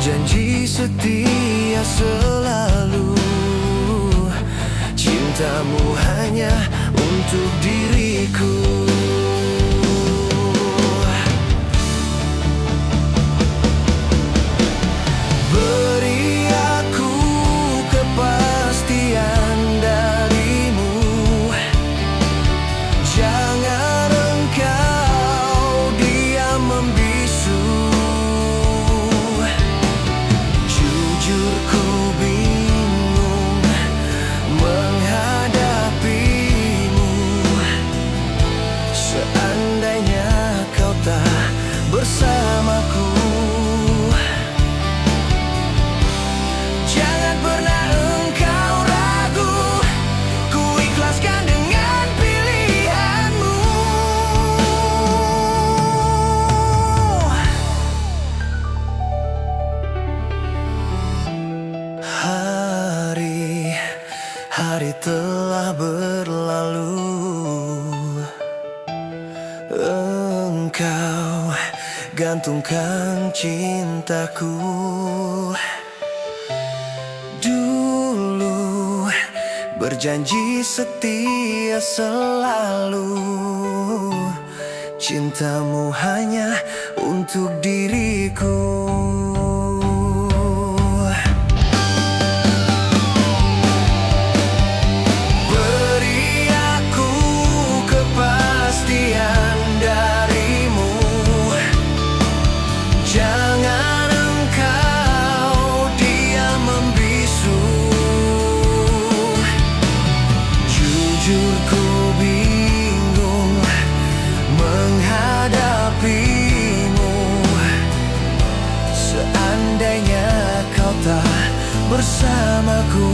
Berjanji setia selalu. Cintamu hanya untuk diriku. Beri aku kepastian darimu. Jangan engkau diam membisu. Jujur ku bingung menghadapimu. Seandainya kau tak bersamaku, jangan pernah engkau ragu. Ku ikhlaskan dengan pilihanmu. Hari telah berlalu. Engkau gantungkan cintaku. Dulu berjanji setia selalu. Cintamu hanya untuk diriku. Beri aku kepastian darimu. Jangan engkau diam membisu. Jujur ku bingung menghadapimu. Seandainya kau tak bersamaku,